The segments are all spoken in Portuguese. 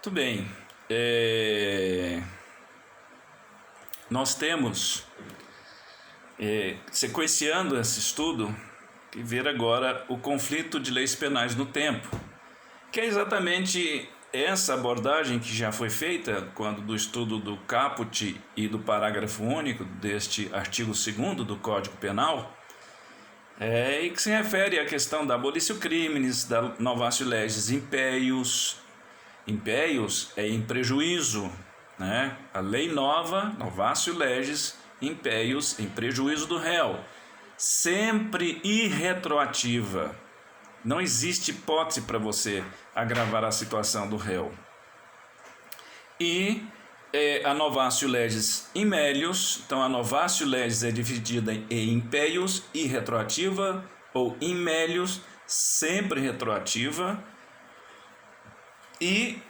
Muito bem. Nós temos, sequenciando esse estudo, que ver agora o conflito de leis penais no tempo, que é exatamente essa abordagem que já foi feita quando do estudo do caput e do parágrafo único deste artigo 2º do Código Penal, e que se refere à questão da abolitio criminis, da novatio legis impeius. Impeius é em prejuízo, né? A lei nova, novatio legis impeius, em prejuízo do réu, sempre irretroativa. Não existe hipótese para você agravar a situação do réu. E a novatio legis in melius, então a novatio legis é dividida em impeius, irretroativa, ou in melius, sempre retroativa, e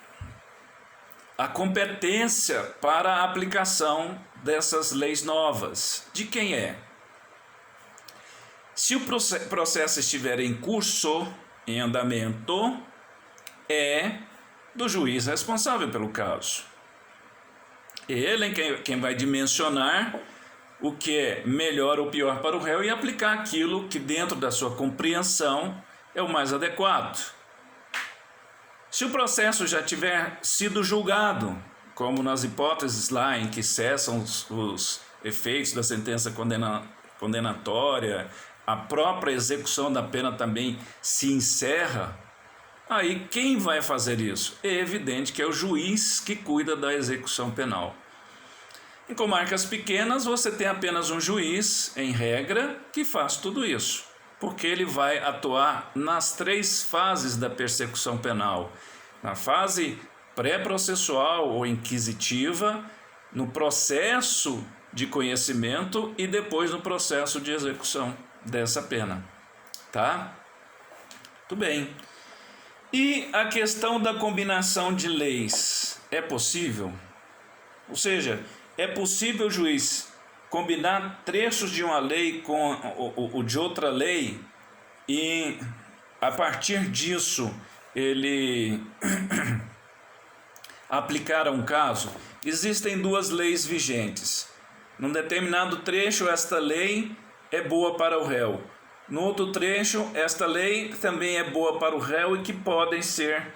a competência para a aplicação dessas leis novas. De quem é? Se o processo estiver em curso, em andamento, é do juiz responsável pelo caso. Ele é quem vai dimensionar o que é melhor ou pior para o réu e aplicar aquilo que dentro da sua compreensão é o mais adequado. Se o processo já tiver sido julgado, como nas hipóteses lá em que cessam os efeitos da sentença condenatória, a própria execução da pena também se encerra, aí quem vai fazer isso? É evidente que é o juiz que cuida da execução penal. Em comarcas pequenas você tem apenas um juiz, em regra, que faz tudo isso, porque ele vai atuar nas 3 fases da persecução penal: na fase pré-processual ou inquisitiva, no processo de conhecimento e depois no processo de execução dessa pena. Tá? Tudo bem. E a questão da combinação de leis é possível? Ou seja, é possível o juiz combinar trechos de uma lei com o de outra lei e, a partir disso, ele aplicar a um caso? Existem 2 leis vigentes. Num determinado trecho, esta lei é boa para o réu. No outro trecho, esta lei também é boa para o réu e que podem ser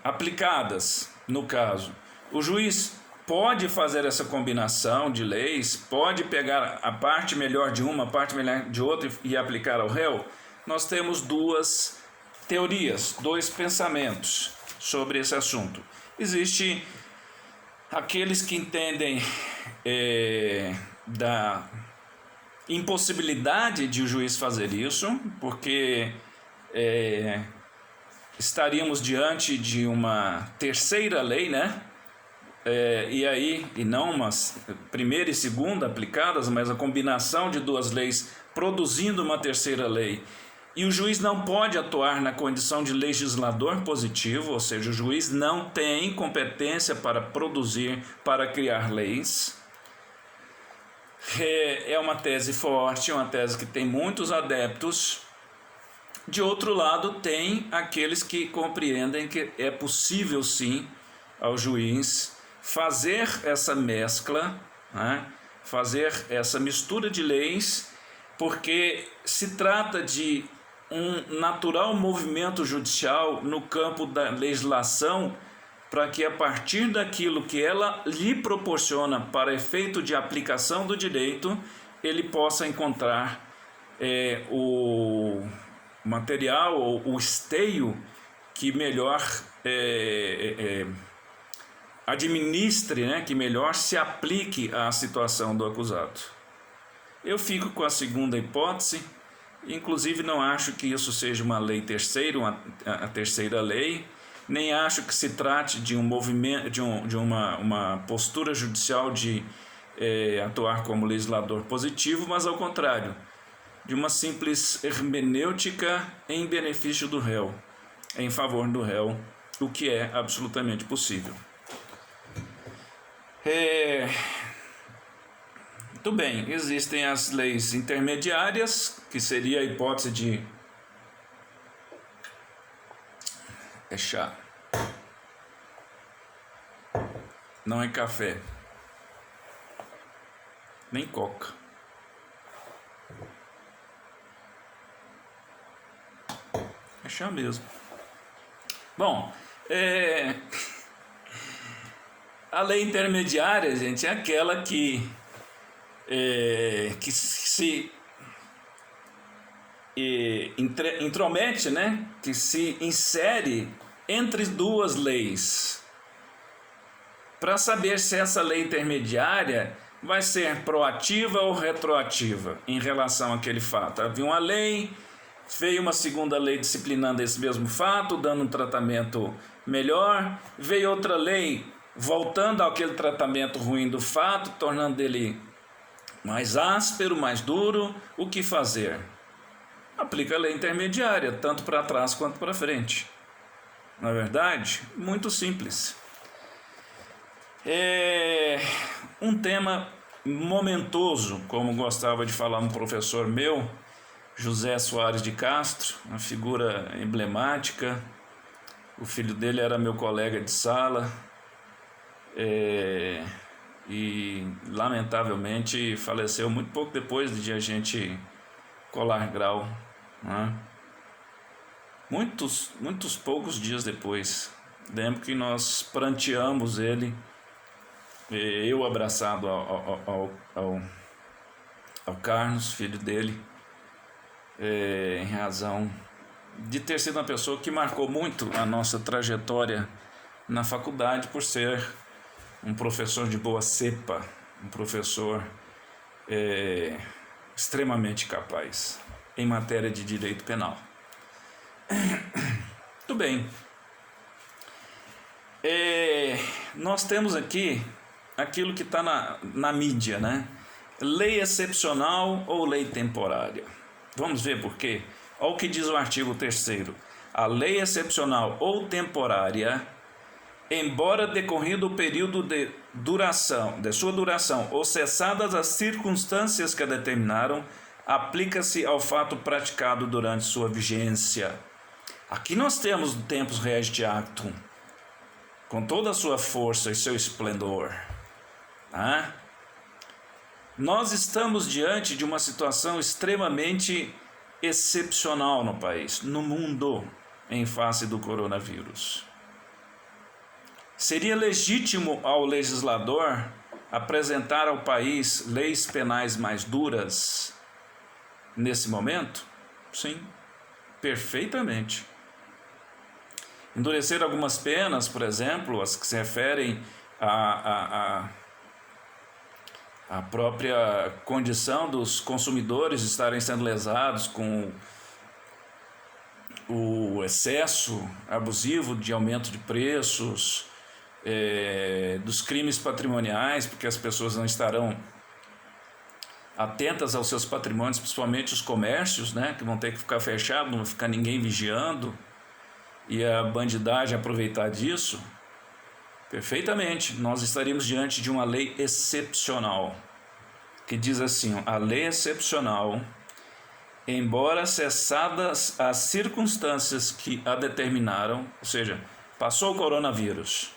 aplicadas no caso. O juiz pode fazer essa combinação de leis, pode pegar a parte melhor de uma, a parte melhor de outra e aplicar ao réu. Nós temos 2 teorias, 2 pensamentos sobre esse assunto. Existe aqueles que entendem da impossibilidade de o juiz fazer isso, porque estaríamos diante de uma terceira lei, né? E não uma primeira e segunda aplicadas, mas a combinação de 2 leis produzindo uma terceira lei. E o juiz não pode atuar na condição de legislador positivo, ou seja, o juiz não tem competência para produzir, para criar leis. É uma tese forte, uma tese que tem muitos adeptos. De outro lado, tem aqueles que compreendem que é possível sim ao juiz fazer essa mescla, né? Fazer essa mistura de leis, porque se trata de um natural movimento judicial no campo da legislação, para que a partir daquilo que ela lhe proporciona para efeito de aplicação do direito, ele possa encontrar o material ou o esteio que melhor administre, né, que melhor se aplique à situação do acusado. Eu fico com a segunda hipótese, inclusive não acho que isso seja uma lei terceira, a terceira lei, nem acho que se trate de um movimento, de uma postura judicial de atuar como legislador positivo, mas ao contrário, de uma simples hermenêutica em benefício do réu, em favor do réu, o que é absolutamente possível. Muito bem, existem as leis intermediárias, que seria a hipótese de É chá. Não é café. Nem coca. É chá mesmo. Bom, a lei intermediária, gente, é aquela que se intromete, né? Que se insere entre duas leis, para saber se essa lei intermediária vai ser proativa ou retroativa em relação àquele fato. Havia uma lei, veio uma segunda lei disciplinando esse mesmo fato, dando um tratamento melhor, veio outra lei voltando àquele tratamento ruim do fato, tornando ele mais áspero, mais duro. O que fazer? Aplica a lei intermediária, tanto para trás quanto para frente. Na verdade, muito simples. É um tema momentoso, como gostava de falar um professor meu, José Soares de Castro, uma figura emblemática. O filho dele era meu colega de sala, e lamentavelmente faleceu muito pouco depois de a gente colar grau, né? Muitos poucos dias depois. Lembro que nós pranteamos ele, eu abraçado ao Carlos, filho dele, em razão de ter sido uma pessoa que marcou muito a nossa trajetória na faculdade, por ser um professor de boa cepa, um professor extremamente capaz em matéria de direito penal. Muito bem. Nós temos aqui aquilo que está na mídia, né? Lei excepcional ou lei temporária? Vamos ver por quê? Olha o que diz o artigo 3º. A lei excepcional ou temporária, embora decorrido o período de sua duração ou cessadas as circunstâncias que a determinaram, aplica-se ao fato praticado durante sua vigência. Aqui nós temos o tempus regit actum, com toda a sua força e seu esplendor. Tá? Nós estamos diante de uma situação extremamente excepcional no país, no mundo, em face do coronavírus. Seria legítimo ao legislador apresentar ao país leis penais mais duras nesse momento? Sim, perfeitamente. Endurecer algumas penas, por exemplo, as que se referem à própria condição dos consumidores estarem sendo lesados com o excesso abusivo de aumento de preços, dos crimes patrimoniais, porque as pessoas não estarão atentas aos seus patrimônios, principalmente os comércios, né, que vão ter que ficar fechados, não vai ficar ninguém vigiando, e a bandidagem aproveitar disso. Perfeitamente, nós estaríamos diante de uma lei excepcional, que diz assim: a lei excepcional, embora cessadas as circunstâncias que a determinaram, ou seja, passou o coronavírus,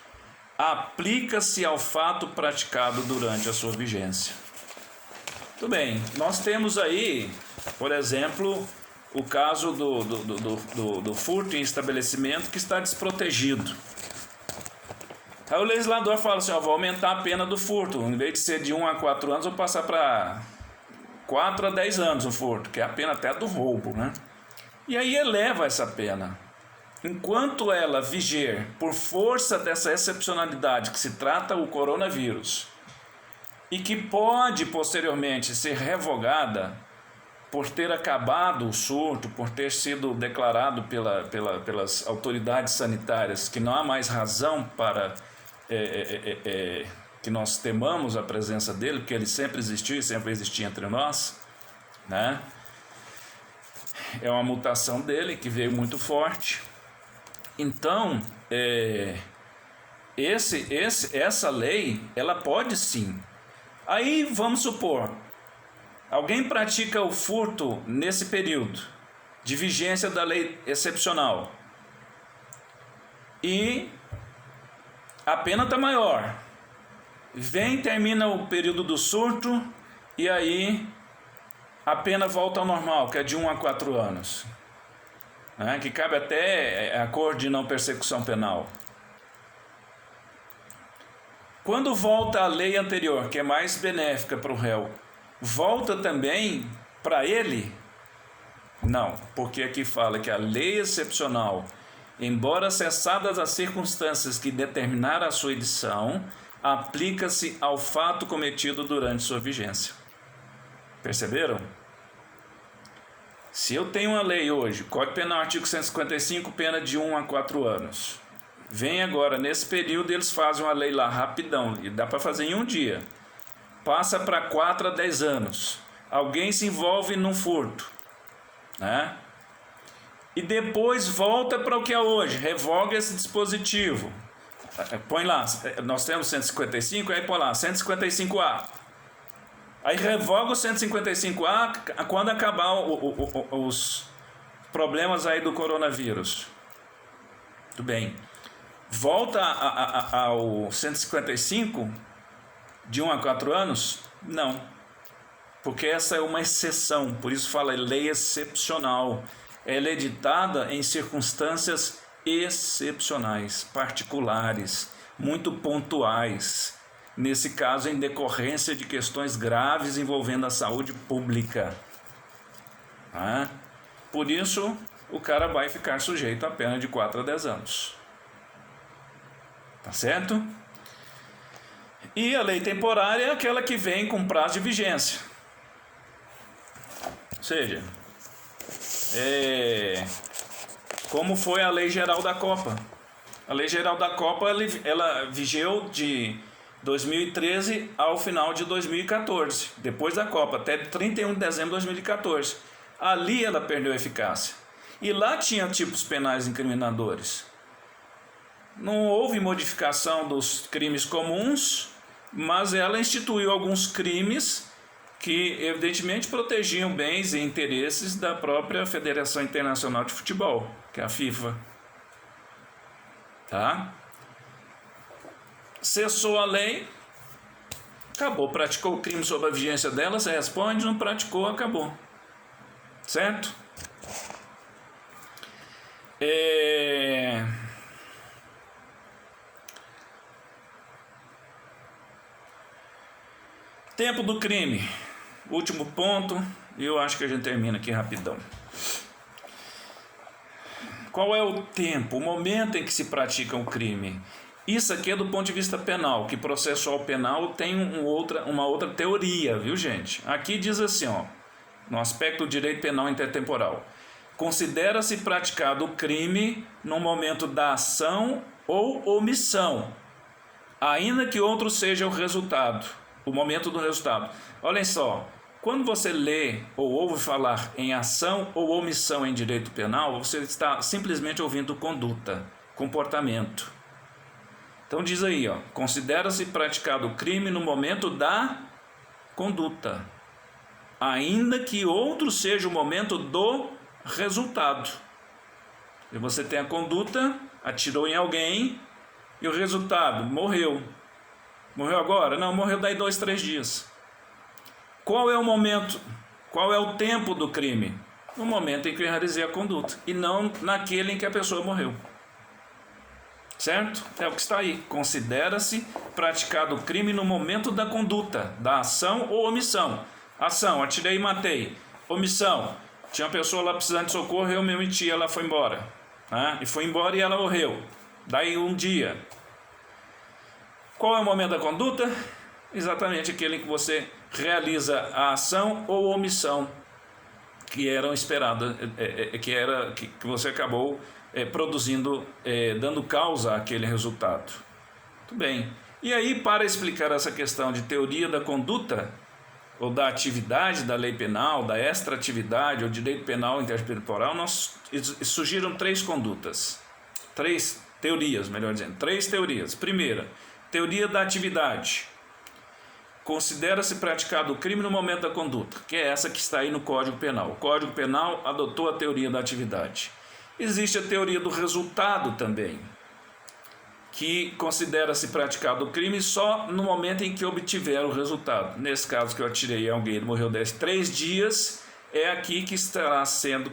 aplica-se ao fato praticado durante a sua vigência. Muito bem, nós temos aí, por exemplo, o caso do furto em estabelecimento que está desprotegido. Aí o legislador fala assim: vou aumentar a pena do furto, em vez de ser de 1 a 4 anos, vou passar para 4 a 10 anos o furto, que é a pena até do roubo, né? E aí eleva essa pena. Enquanto ela viger por força dessa excepcionalidade que se trata o coronavírus, e que pode posteriormente ser revogada por ter acabado o surto, por ter sido declarado pelas autoridades sanitárias que não há mais razão para que nós temamos a presença dele, porque ele sempre existiu e sempre existia entre nós, né? É uma mutação dele que veio muito forte. Então, essa lei, ela pode sim. Aí vamos supor, alguém pratica o furto nesse período de vigência da lei excepcional. e a pena está maior. Vem, termina o período do surto e aí a pena volta ao normal, que é de 1 a 4 anos, né? Que cabe até acordo de não persecução penal. Quando volta a lei anterior, que é mais benéfica para o réu, volta também para ele? Não, porque aqui fala que a lei excepcional, embora cessadas as circunstâncias que determinaram a sua edição, aplica-se ao fato cometido durante sua vigência. Perceberam? Se eu tenho uma lei hoje, Código Penal, artigo 155, pena de 1 a 4 anos. Vem agora, nesse período, eles fazem uma lei lá rapidão, e dá para fazer em um dia. Passa para 4 a 10 anos. Alguém se envolve num furto, né? E depois volta para o que é hoje, revoga esse dispositivo. Põe lá, nós temos 155, aí põe lá, 155A. Aí revoga o 155A quando acabar os problemas aí do coronavírus. Tudo bem. Volta ao 155 de 1 a 4 anos? Não. Porque essa é uma exceção, por isso fala lei excepcional. Ela é editada em circunstâncias excepcionais, particulares, muito pontuais. Nesse caso, em decorrência de questões graves envolvendo a saúde pública. Por isso, o cara vai ficar sujeito a pena de 4 a 10 anos. Tá certo? E a lei temporária é aquela que vem com prazo de vigência. Ou seja, como foi a Lei Geral da Copa. A Lei Geral da Copa ela vigeu de 2013 ao final de 2014, depois da Copa, até 31 de dezembro de 2014. Ali ela perdeu eficácia. E lá tinha tipos penais incriminadores. Não houve modificação dos crimes comuns, mas ela instituiu alguns crimes que evidentemente protegiam bens e interesses da própria Federação Internacional de Futebol, que é a FIFA. Tá? Cessou a lei, acabou, praticou o crime sob a vigência dela, você responde, não praticou, acabou. Certo? Tempo do crime. Último ponto, e eu acho que a gente termina aqui rapidão. Qual é o tempo, o momento em que se pratica um crime? Isso aqui é do ponto de vista penal, que processual penal tem uma outra teoria, viu, gente? Aqui diz assim, ó, no aspecto do direito penal intertemporal: considera-se praticado o crime no momento da ação ou omissão, ainda que outro seja o resultado, o momento do resultado. Olhem só, quando você lê ou ouve falar em ação ou omissão em direito penal, você está simplesmente ouvindo conduta, comportamento. Então diz aí, ó, considera-se praticado o crime no momento da conduta, ainda que outro seja o momento do resultado. E você tem a conduta, atirou em alguém, e o resultado, morreu. Morreu agora? Não, morreu daí 2, 3 dias. Qual é o momento, qual é o tempo do crime? No momento em que eu realizei a conduta, e não naquele em que a pessoa morreu. Certo? É o que está aí. Considera-se praticado o crime no momento da conduta, da ação ou omissão. Ação, atirei e matei. Omissão, tinha uma pessoa lá precisando de socorro, eu me omiti, ela foi embora. E foi embora e ela morreu. Daí um dia. Qual é o momento da conduta? Exatamente aquele em que você realiza a ação ou omissão que eram esperadas, que você acabou produzindo, dando causa àquele resultado. Muito bem. E aí, para explicar essa questão de teoria da conduta, ou da atividade da lei penal, da extratividade, ou direito penal intertemporal, surgiram 3 condutas. 3 teorias, melhor dizendo. 3 teorias. Primeira, teoria da atividade. Considera-se praticado o crime no momento da conduta, que é essa que está aí no Código Penal. O Código Penal adotou a teoria da atividade. Existe a teoria do resultado também. que considera-se praticado o crime só no momento em que obtiver o resultado. Nesse caso que eu atirei em alguém, ele morreu 3 dias, é aqui que estará sendo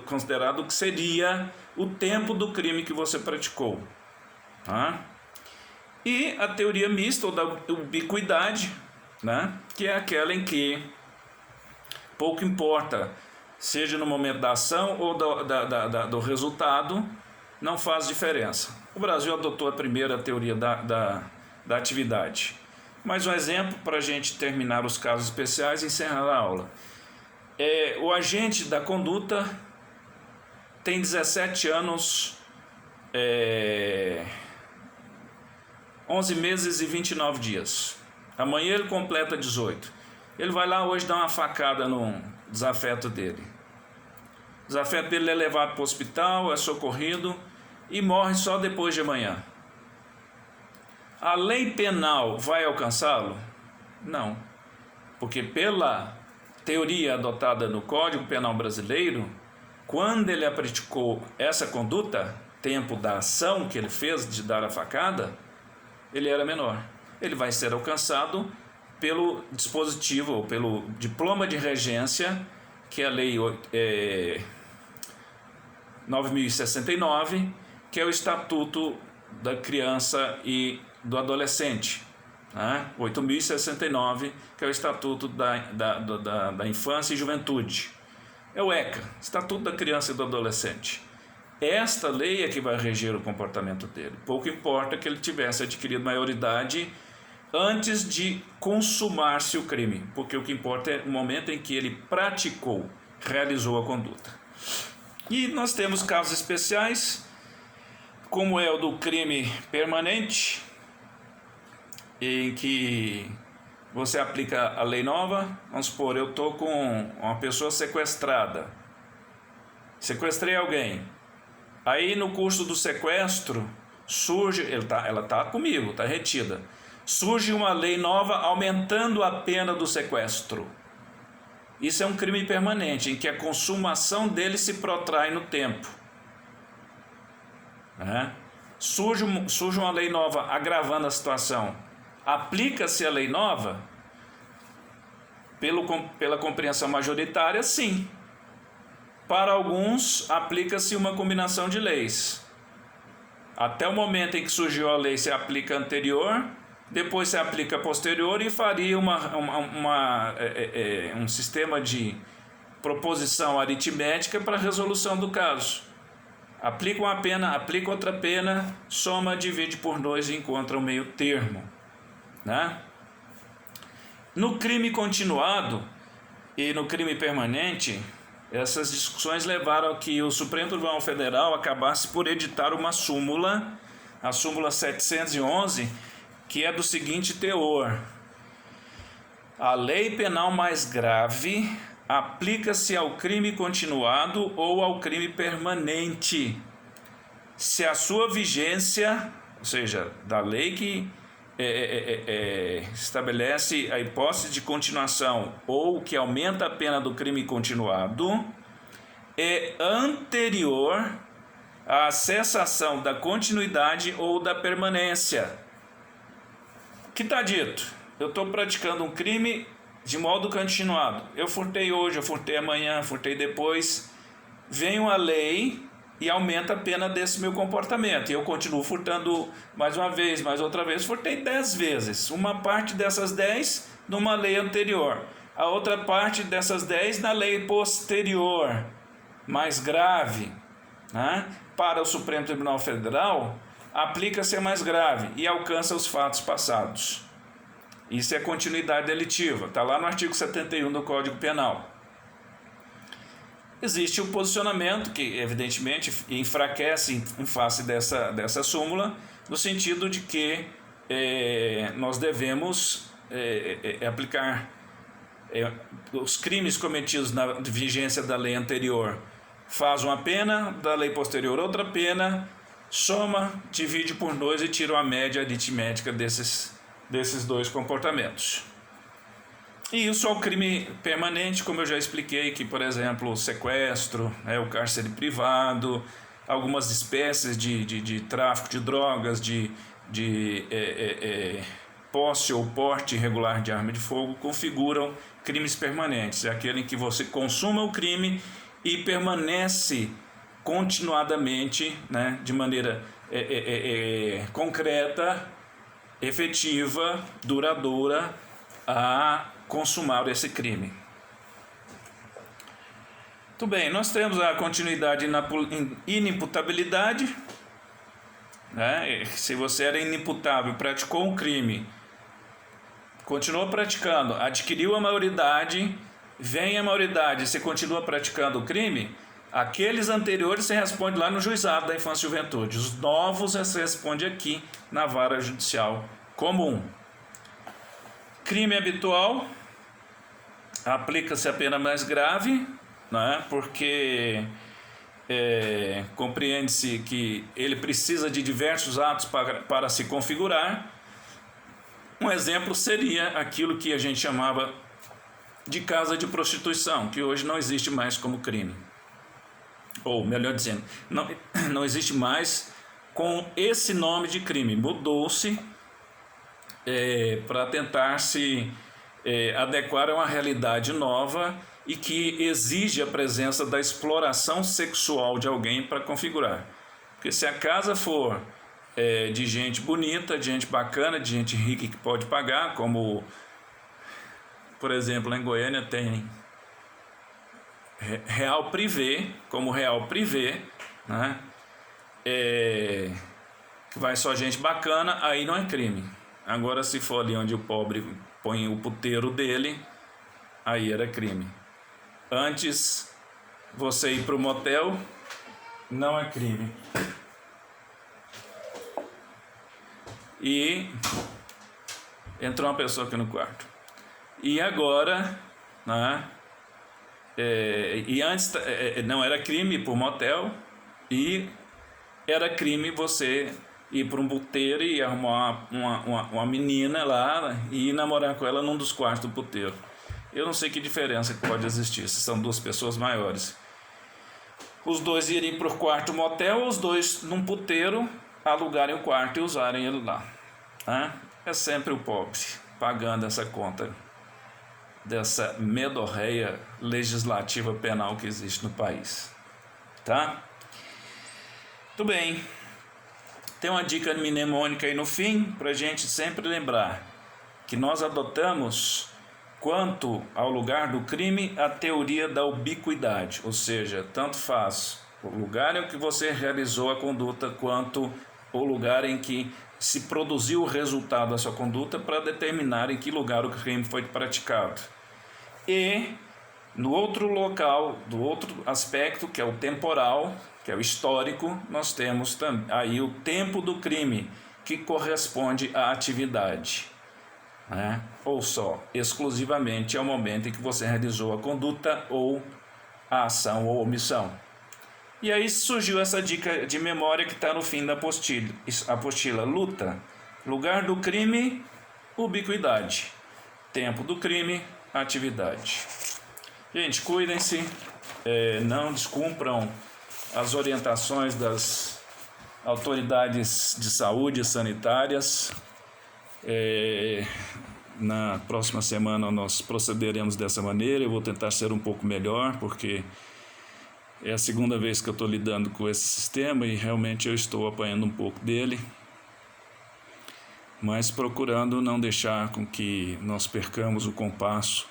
considerado que seria o tempo do crime que você praticou. Tá? E a teoria mista, ou da ubiquidade, né? Que é aquela em pouco importa, seja no momento da ação ou do resultado, não faz diferença. O Brasil adotou a primeira teoria da atividade. Mais um exemplo para a gente terminar os casos especiais e encerrar a aula. O agente da conduta tem 17 anos, 11 meses e 29 dias. Amanhã ele completa 18. Ele vai lá hoje dar uma facada no desafeto dele. O desafeto dele é levado para o hospital, é socorrido e morre só depois de amanhã. A lei penal vai alcançá-lo? Não. Porque pela teoria adotada no Código Penal Brasileiro, quando ele praticou essa conduta, tempo da ação que ele fez de dar a facada, ele era menor. Ele vai ser alcançado pelo dispositivo, ou pelo diploma de regência, que é a Lei 9.069, que é o Estatuto da Criança e do Adolescente. 8.069, que é o Estatuto da Infância e Juventude. É o ECA, Estatuto da Criança e do Adolescente. Esta lei é que vai reger o comportamento dele. Pouco importa que ele tivesse adquirido maioridade antes de consumar-se o crime, porque o que importa é o momento em que ele praticou, realizou a conduta. E nós temos casos especiais, como é o do crime permanente, em que você aplica a lei nova. Vamos supor, eu estou com uma pessoa sequestrada, sequestrei alguém, aí no curso do sequestro surge, ela está comigo, está retida, surge uma lei nova aumentando a pena do sequestro. Isso é um crime permanente, em que a consumação dele se protrai no tempo. Surge uma lei nova agravando a situação. Aplica-se a lei nova? Pela compreensão majoritária, sim. Para alguns, aplica-se uma combinação de leis. Até o momento em que surgiu a lei, se aplica a anterior, depois se aplica a posterior e faria um sistema de proposição aritmética para a resolução do caso. Aplica uma pena, aplica outra pena, soma, divide por 2 e encontra o meio termo. No crime continuado e no crime permanente, essas discussões levaram a que o Supremo Tribunal Federal acabasse por editar uma súmula, a súmula 711, que é do seguinte teor: a lei penal mais grave aplica-se ao crime continuado ou ao crime permanente, se a sua vigência, ou seja, da lei que estabelece a hipótese de continuação ou que aumenta a pena do crime continuado, é anterior à cessação da continuidade ou da permanência. O que está dito? Eu estou praticando um crime de modo continuado. Eu furtei hoje, eu furtei amanhã, furtei depois. Vem uma lei e aumenta a pena desse meu comportamento. E eu continuo furtando mais uma vez, mais outra vez. Furtei 10 vezes. Uma parte dessas 10 numa lei anterior. A outra parte dessas 10 na lei posterior, mais grave. Para o Supremo Tribunal Federal, aplica-se a mais grave e alcança os fatos passados. Isso é continuidade delitiva. Está lá no artigo 71 do Código Penal. Existe o posicionamento que, evidentemente, enfraquece em face dessa súmula, no sentido de que nós devemos aplicar os crimes cometidos na vigência da lei anterior. Faz uma pena, da lei posterior outra pena, soma, divide por 2 e tira uma média aritmética desses 2 comportamentos. E isso é o crime permanente, como eu já expliquei, que, por exemplo, o sequestro, o cárcere privado, algumas espécies de tráfico de drogas, de posse ou porte irregular de arma de fogo, configuram crimes permanentes. É aquele em que você consuma o crime e permanece continuadamente, né, de maneira concreta, efetiva, duradoura, a consumar esse crime. Muito bem, nós temos a continuidade e inimputabilidade, né? Se você era inimputável, praticou um crime, continuou praticando, adquiriu a maioridade, vem a maioridade, você continua praticando o crime, aqueles anteriores você responde lá no juizado da infância e juventude, os novos você responde aqui na vara judicial comum. Crime habitual, aplica-se a pena mais grave, né? Porque compreende-se que ele precisa de diversos atos para se configurar. Um exemplo seria aquilo que a gente chamava de casa de prostituição, que hoje não existe mais como crime. Ou, melhor dizendo, não existe mais com esse nome de crime. Mudou-se para tentar se adequar a uma realidade nova e que exige a presença da exploração sexual de alguém para configurar. Porque se a casa for de gente bonita, de gente bacana, de gente rica que pode pagar, como, por exemplo, em Goiânia tem real privê, como real privê, né? Que vai só gente bacana, aí não é crime. Agora, se for ali onde o pobre põe o puteiro dele, aí era crime. Antes, você ir para o motel, não é crime. E entrou uma pessoa aqui no quarto. E agora, né? E antes não era crime ir para o motel, e era crime você ir para um puteiro e arrumar uma menina lá e ir namorar com ela num dos quartos do puteiro. Eu não sei que diferença que pode existir, se são duas pessoas maiores. Os dois irem para o quarto motel, os dois num puteiro, alugarem o quarto e usarem ele lá. É sempre o pobre pagando essa conta dessa medorreia legislativa penal que existe no país. Tá? Muito bem. Tem uma dica mnemônica aí no fim, para a gente sempre lembrar que nós adotamos, quanto ao lugar do crime, a teoria da ubiquidade, ou seja, tanto faz o lugar em que você realizou a conduta, quanto o lugar em que se produziu o resultado da sua conduta, para determinar em que lugar o crime foi praticado. E no outro local, do outro aspecto, que é o temporal, que é o histórico, nós temos aí o tempo do crime, que corresponde à atividade, né? Ou só, exclusivamente ao momento em que você realizou a conduta, ou a ação ou omissão. E aí surgiu essa dica de memória que está no fim da apostila. Luta, lugar do crime, ubiquidade. Tempo do crime, atividade. Gente, cuidem-se, não descumpram as orientações das autoridades de saúde sanitárias. Na próxima semana nós procederemos dessa maneira. Eu vou tentar ser um pouco melhor, porque é a segunda vez que eu estou lidando com esse sistema e realmente eu estou apanhando um pouco dele, mas procurando não deixar com que nós percamos o compasso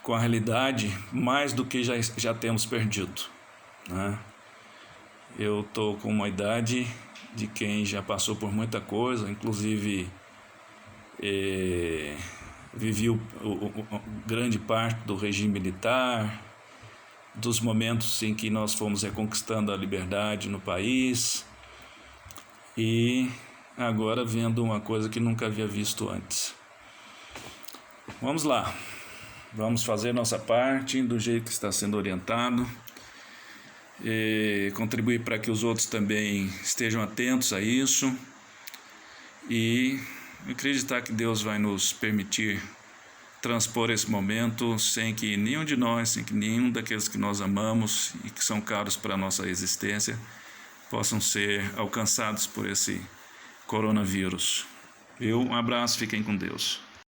com a realidade mais do que já temos perdido, né? Eu estou com uma idade de quem já passou por muita coisa, inclusive vivi grande parte do regime militar, dos momentos em que nós fomos reconquistando a liberdade no país, e agora vendo uma coisa que nunca havia visto antes. Vamos lá, vamos fazer nossa parte do jeito que está sendo orientado, e contribuir para que os outros também estejam atentos a isso, e acreditar que Deus vai nos permitir transpor esse momento sem que nenhum de nós, sem que nenhum daqueles que nós amamos e que são caros para a nossa existência, possam ser alcançados por esse coronavírus. Um abraço, fiquem com Deus.